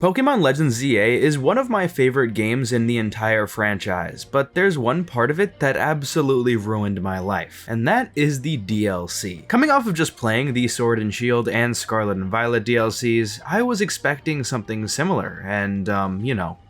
Pokemon Legends ZA is one of my favorite games in the entire franchise, but there's one part of it that absolutely ruined my life, and that is the DLC. Coming off of just playing the Sword and Shield and Scarlet and Violet DLCs, I was expecting something similar, and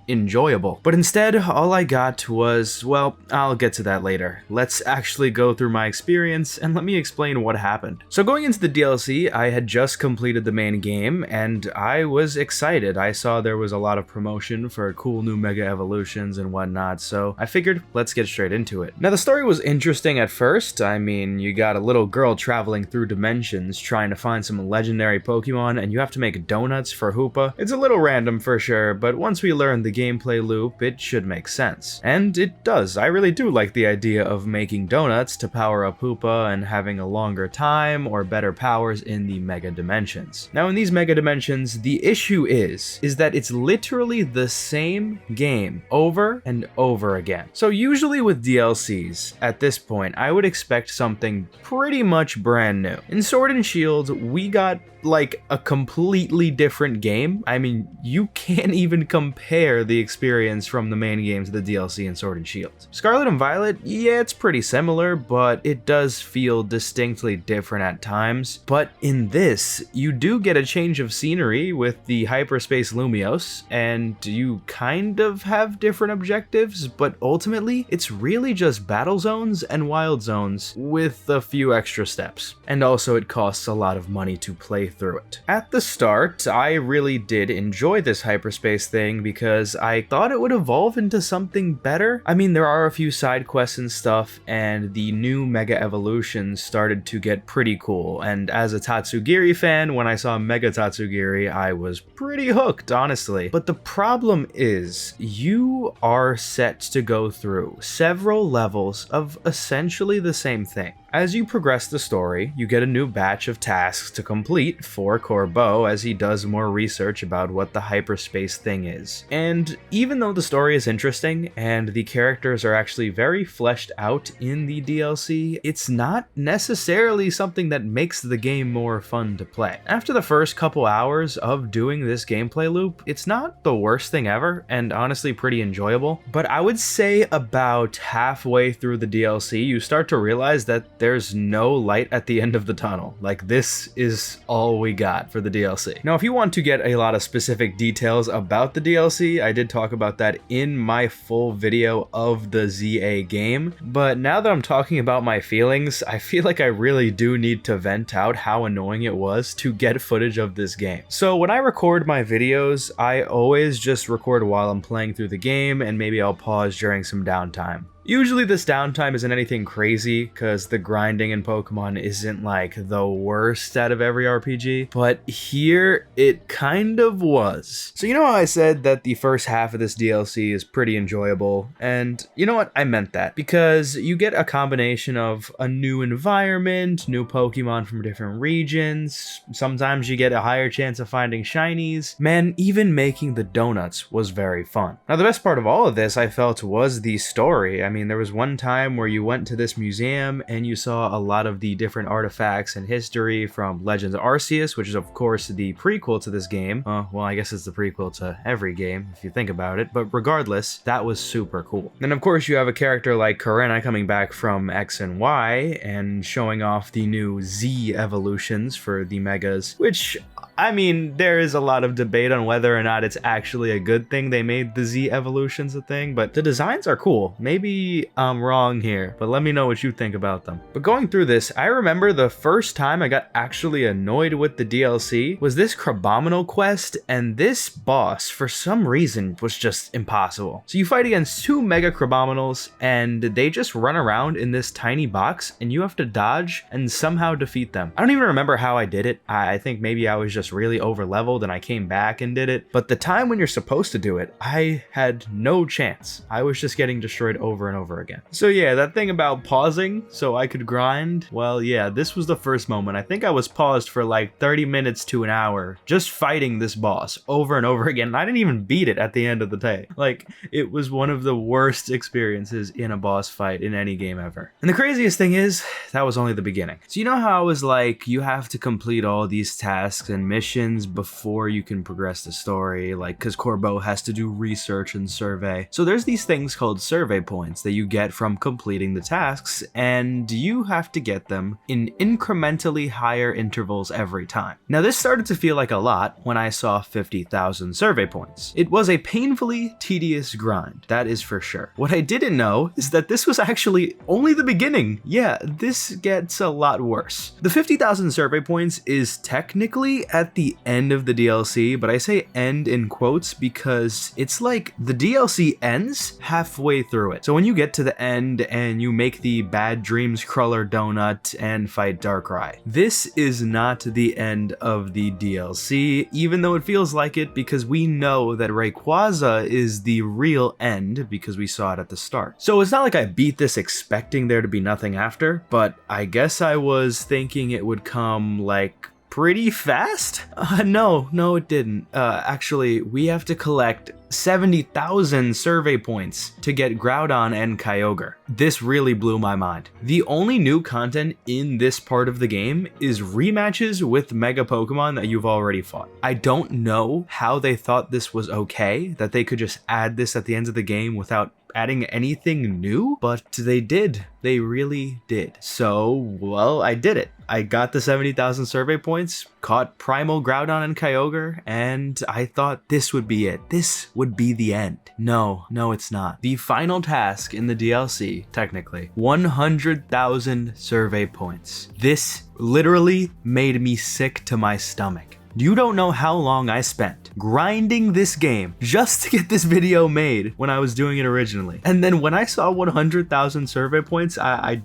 enjoyable. But instead, all I got was, well, I'll get to that later. Let's actually go through my experience and let me explain what happened. So going into the DLC, I had just completed the main game and I was excited. I saw there was a lot of promotion for cool new Mega Evolutions and whatnot, so I figured let's get straight into it. Now the story was interesting at first. I mean, you got a little girl traveling through dimensions trying to find some legendary Pokemon and you have to make donuts for Hoopa. It's a little random for sure, but once we learn the gameplay loop, it should make sense. And it does. I really do like the idea of making donuts to power up Hoopa and having a longer time or better powers in the Mega Dimensions. Now in these Mega Dimensions, the issue is that it's literally the same game over and over again. So usually with DLCs, at this point, I would expect something pretty much brand new. In Sword and Shield, we got like a completely different game. I mean, you can't even compare the experience from the main game to the DLC in Sword and Shield. Scarlet and Violet, yeah, it's pretty similar, but it does feel distinctly different at times. But in this, you do get a change of scenery with the Hyperspace Lumiose, and you kind of have different objectives, but ultimately, it's really just battle zones and wild zones with a few extra steps. And also, it costs a lot of money to play through it. At the start, I really did enjoy this hyperspace thing because I thought it would evolve into something better. I mean, there are a few side quests and stuff, and the new Mega Evolutions started to get pretty cool, and as a Tatsugiri fan, when I saw Mega Tatsugiri, I was pretty hooked, honestly. But the problem is, you are set to go through several levels of essentially the same thing. As you progress the story, you get a new batch of tasks to complete for Corbeau as he does more research about what the hyperspace thing is. And even though the story is interesting and the characters are actually very fleshed out in the DLC, it's not necessarily something that makes the game more fun to play. After the first couple hours of doing this gameplay loop, it's not the worst thing ever and honestly pretty enjoyable, but I would say about halfway through the DLC, you start to realize that there's no light at the end of the tunnel. Like, this is all we got for the DLC. Now, if you want to get a lot of specific details about the DLC, I did talk about that in my full video of the ZA game, but now that I'm talking about my feelings, I feel like I really do need to vent out how annoying it was to get footage of this game. So when I record my videos, I always just record while I'm playing through the game, and maybe I'll pause during some downtime. Usually this downtime isn't anything crazy because the grinding in Pokemon isn't like the worst out of every RPG, but here it kind of was. So you know how I said that the first half of this DLC is pretty enjoyable, and you know what, I meant that, because you get a combination of a new environment, new Pokemon from different regions, sometimes you get a higher chance of finding shinies. Man, even making the donuts was very fun. Now the best part of all of this, I felt, was the story. I mean, there was one time where you went to this museum and you saw a lot of the different artifacts and history from Legends Arceus, which is of course the prequel to this game. Well, I guess it's the prequel to every game if you think about it, but regardless, that was super cool. And of course you have a character like Korrina coming back from X and Y and showing off the new Z evolutions for the Megas, which, I mean, there is a lot of debate on whether or not it's actually a good thing they made the Z evolutions a thing, but the designs are cool. Maybe I'm wrong here, but let me know what you think about them. But going through this, I remember the first time I got actually annoyed with the DLC was this Crabominal quest, and this boss, for some reason, was just impossible. So you fight against two Mega Crabominals, and they just run around in this tiny box, and you have to dodge and somehow defeat them. I don't even remember how I did it. I think maybe I was just really over leveled and I came back and did it, but the time when you're supposed to do it, I had no chance. I was just getting destroyed over and over again. So yeah, that thing about pausing so I could grind, well yeah, this was the first moment. I think I was paused for like 30 minutes to an hour just fighting this boss over and over again, and I didn't even beat it at the end of the day. Like, it was one of the worst experiences in a boss fight in any game ever. And the craziest thing is, that was only the beginning. So you know how I was like, you have to complete all these tasks and missions missions before you can progress the story, like because Corbeau has to do research and survey. So there's these things called survey points that you get from completing the tasks, and you have to get them in incrementally higher intervals every time. Now this started to feel like a lot when I saw 50,000 survey points. It was a painfully tedious grind, that is for sure. What I didn't know is that this was actually only the beginning. Yeah, this gets a lot worse. The 50,000 survey points is technically at the end of the DLC, but I say end in quotes because it's like the DLC ends halfway through it. So when you get to the end and you make the Bad Dreams Cruller donut and fight Darkrai, this is not the end of the DLC, even though it feels like it because we know that Rayquaza is the real end because we saw it at the start. So it's not like I beat this expecting there to be nothing after, but I guess I was thinking it would come like pretty fast? No, it didn't. Actually, we have to collect 70,000 survey points to get Groudon and Kyogre. This really blew my mind. The only new content in this part of the game is rematches with Mega Pokemon that you've already fought. I don't know how they thought this was okay, that they could just add this at the end of the game without adding anything new, but they did. They really did. So, well, I did it. I got the 70,000 survey points, caught Primal Groudon and Kyogre, and I thought this would be it. This would be the end. No, it's not. The final task in the DLC, technically, 100,000 survey points. This literally made me sick to my stomach. You don't know how long I spent grinding this game just to get this video made when I was doing it originally. And then when I saw 100,000 survey points, I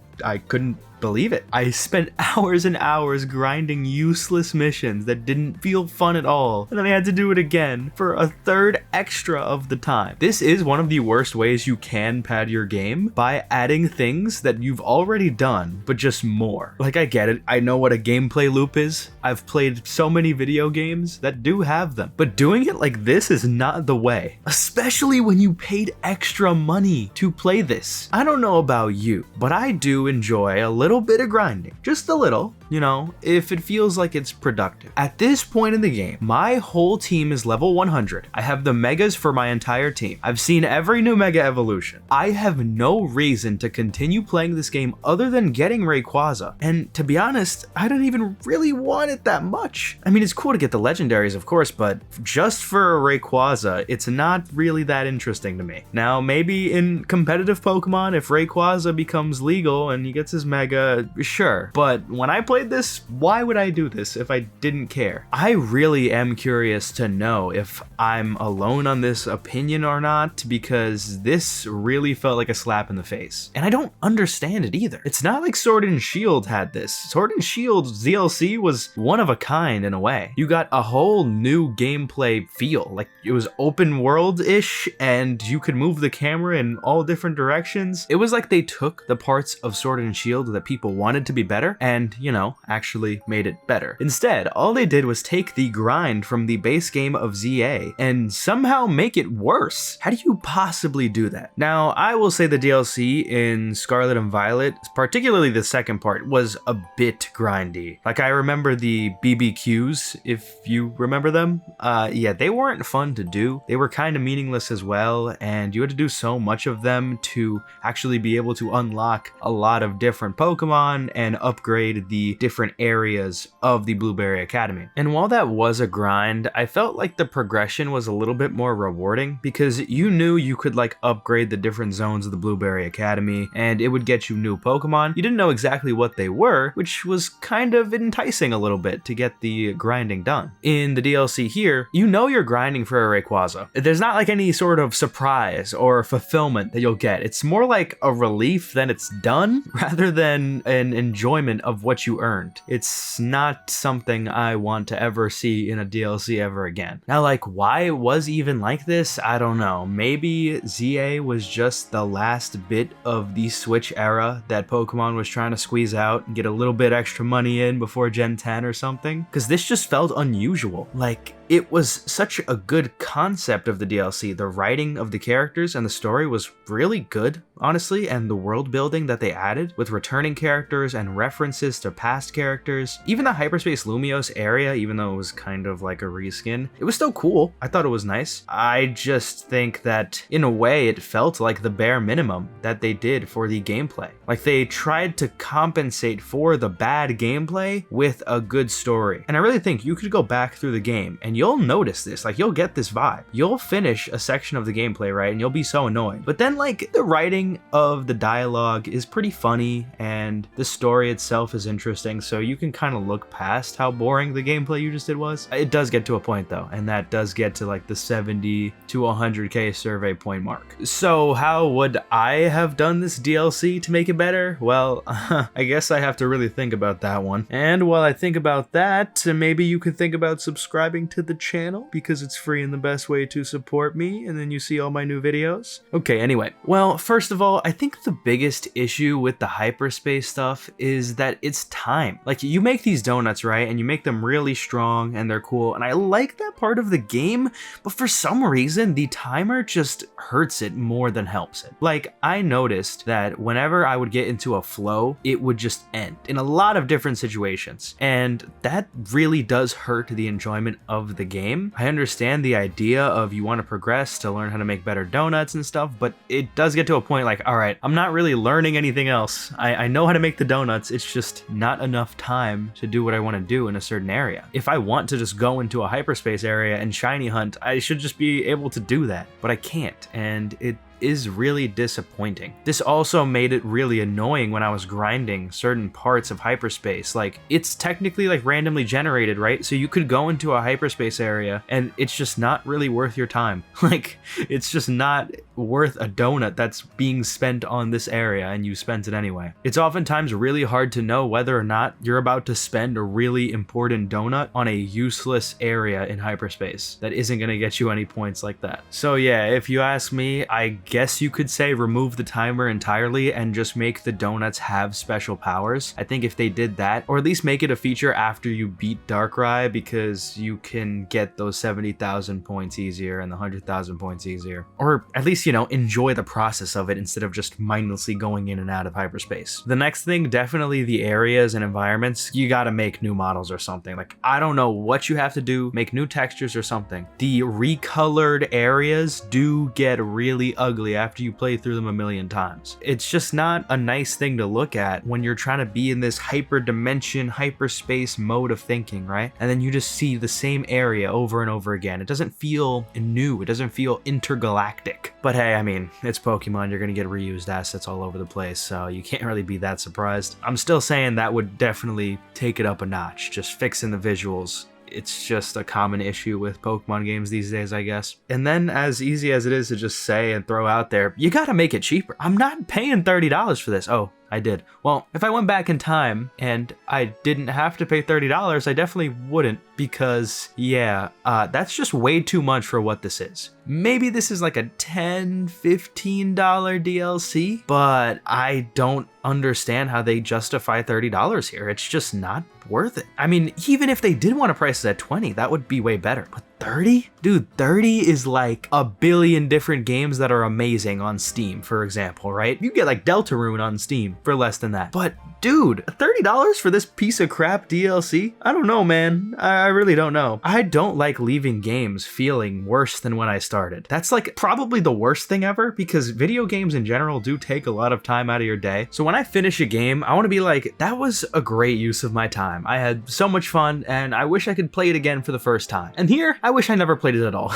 couldn't believe it. I spent hours and hours grinding useless missions that didn't feel fun at all, and then I had to do it again for a third extra of the time. This is one of the worst ways you can pad your game, by adding things that you've already done, but just more. Like, I get it, I know what a gameplay loop is. I've played so many video games that do have them, but doing it like this is not the way, especially when you paid extra money to play this. I don't know about you, but I do enjoy a little bit of grinding, just a little, you know, if it feels like it's productive. At this point in the game, my whole team is level 100. I have the megas for my entire team. I've seen every new mega evolution. I have no reason to continue playing this game other than getting Rayquaza. And to be honest, I don't even really want it that much. I mean, it's cool to get the legendaries, of course, but just for Rayquaza, it's not really that interesting to me. Now, maybe in competitive Pokemon, if Rayquaza becomes legal and he gets his mega, sure. But when I played this, why would I do this if I didn't care? I really am curious to know if I'm alone on this opinion or not, because this really felt like a slap in the face. And I don't understand it either. It's not like Sword and Shield had this. Sword and Shield DLC was one of a kind in a way. You got a whole new gameplay feel. Like, it was open world-ish, and you could move the camera in all different directions. It was like they took the parts of Sword and Shield that people wanted to be better and, you know, actually made it better. Instead, all they did was take the grind from the base game of ZA and somehow make it worse. How do you possibly do that? Now, I will say the DLC in Scarlet and Violet, particularly the second part, was a bit grindy. Like, I remember the BBQs, if you remember them. Yeah, they weren't fun to do. They were kind of meaningless as well, and you had to do so much of them to actually be able to unlock a lot of different Pokemon and upgrade the different areas of the Blueberry Academy. And while that was a grind, I felt like the progression was a little bit more rewarding, because you knew you could like upgrade the different zones of the Blueberry Academy and it would get you new Pokemon. You didn't know exactly what they were, which was kind of enticing a little bit to get the grinding done. In the DLC here, you know you're grinding for a Rayquaza. There's not like any sort of surprise or fulfillment that you'll get. It's more like a relief that it's done rather than an enjoyment of what you earned. It's not something I want to ever see in a DLC ever again. Now, like, why it was even like this, I don't know. Maybe ZA was just the last bit of the Switch era that Pokemon was trying to squeeze out and get a little bit extra money in before Gen 10 or something. Because this just felt unusual. Like, it was such a good concept of the DLC. The writing of the characters and the story was really good, honestly, and the world building that they added with returning characters and references to past characters. Even the Hyperspace Lumiose area, even though it was kind of like a reskin, it was still cool. I thought it was nice. I just think that in a way it felt like the bare minimum that they did for the gameplay. Like they tried to compensate for the bad gameplay with a good story. And I really think you could go back through the game and you'll notice this, like you'll get this vibe. You'll finish a section of the gameplay, right? And you'll be so annoyed. But then like the writing of the dialogue is pretty funny and the story itself is interesting. So you can kind of look past how boring the gameplay you just did was. It does get to a point though, and that does get to like the 70 to 100k survey point mark. So how would I have done this DLC to make it better? Well, I guess I have to really think about that one. And while I think about that, maybe you can think about subscribing to the channel because it's free and the best way to support me, and then you see all my new videos. Okay, anyway. Well, first of all, I think the biggest issue with the hyperspace stuff is that it's time. Like you make these donuts, right? And you make them really strong and they're cool. And I like that part of the game, but for some reason, the timer just hurts it more than helps it. Like I noticed that whenever I would get into a flow, it would just end in a lot of different situations. And that really does hurt the enjoyment of the game. I understand the idea of you want to progress to learn how to make better donuts and stuff, but it does get to a point like, all right, I'm not really learning anything else. I know how to make the donuts. It's just not enough time to do what I want to do in a certain area. If I want to just go into a hyperspace area and shiny hunt, I should just be able to do that, but I can't. And it is really disappointing. This also made it really annoying when I was grinding certain parts of hyperspace. Like it's technically like randomly generated, right? So you could go into a hyperspace area and it's just not really worth your time. Like it's just not worth a donut that's being spent on this area and you spent it anyway. It's oftentimes really hard to know whether or not you're about to spend a really important donut on a useless area in hyperspace that isn't going to get you any points like that. So yeah, if you ask me, I guess you could say remove the timer entirely and just make the donuts have special powers. I think if they did that, or at least make it a feature after you beat Darkrai, because you can get those 70,000 points easier and the 100,000 points easier. Or at least, you know, enjoy the process of it instead of just mindlessly going in and out of hyperspace. The next thing, definitely the areas and environments. You gotta make new models or something. Like, I don't know what you have to do, make new textures or something. The recolored areas do get really ugly after you play through them a million times. It's just not a nice thing to look at when you're trying to be in this hyperdimension, hyperspace mode of thinking, right? And then you just see the same area over and over again. It doesn't feel new. It doesn't feel intergalactic. But hey, I mean, it's Pokemon. You're going to get reused assets all over the place, so you can't really be that surprised. I'm still saying that would definitely take it up a notch, just fixing the visuals. It's just a common issue with Pokemon games these days, I guess. And then, as easy as it is to just say and throw out there, you gotta make it cheaper. I'm not paying $30 for this. Oh, I did. Well, if I went back in time and I didn't have to pay $30, I definitely wouldn't, because yeah, that's just way too much for what this is. Maybe this is like a $10, $15 DLC, but I don't understand how they justify $30 here. It's just not worth it. I mean, even if they did want to price it at 20, that would be way better. But 30? Dude, 30 is like a billion different games that are amazing on Steam, for example, right? You get like Deltarune on Steam for less than that. But dude, $30 for this piece of crap DLC? I don't know, man. I really don't know. I don't like leaving games feeling worse than when I started. That's like probably the worst thing ever, because video games in general do take a lot of time out of your day. So when I finish a game, I want to be like, that was a great use of my time. I had so much fun and I wish I could play it again for the first time. And here, I wish I never played it at all.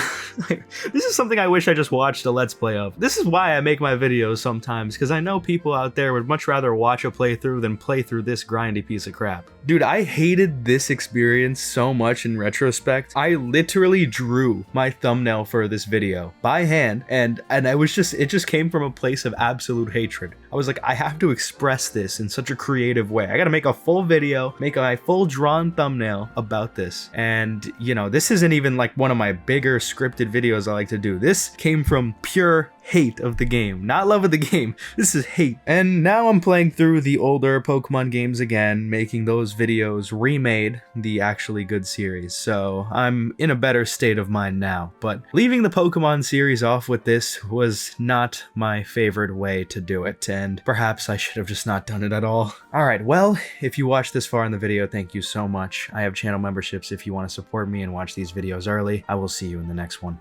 This is something I wish I just watched a Let's Play of. This is why I make my videos sometimes, because I know people out there would much rather watch a playthrough than play through this grindy piece of crap. Dude, I hated this experience so much in retrospect. I literally drew my thumbnail for this video by hand, and I was just, it just came from a place of absolute hatred. I was like, I have to express this in such a creative way. I gotta make a full video, make a full drawn thumbnail about this. And you know, this isn't even like one of my bigger scripted videos I like to do. This came from pure hate of the game. Not love of the game, this is hate. And now I'm playing through the older Pokemon games again, making those videos remade the actually good series, so I'm in a better state of mind now. But leaving the Pokemon series off with this was not my favorite way to do it, and perhaps I should have just not done it at all. Alright, well, if you watched this far in the video, thank you so much. I have channel memberships if you want to support me and watch these videos early. I will see you in the next one.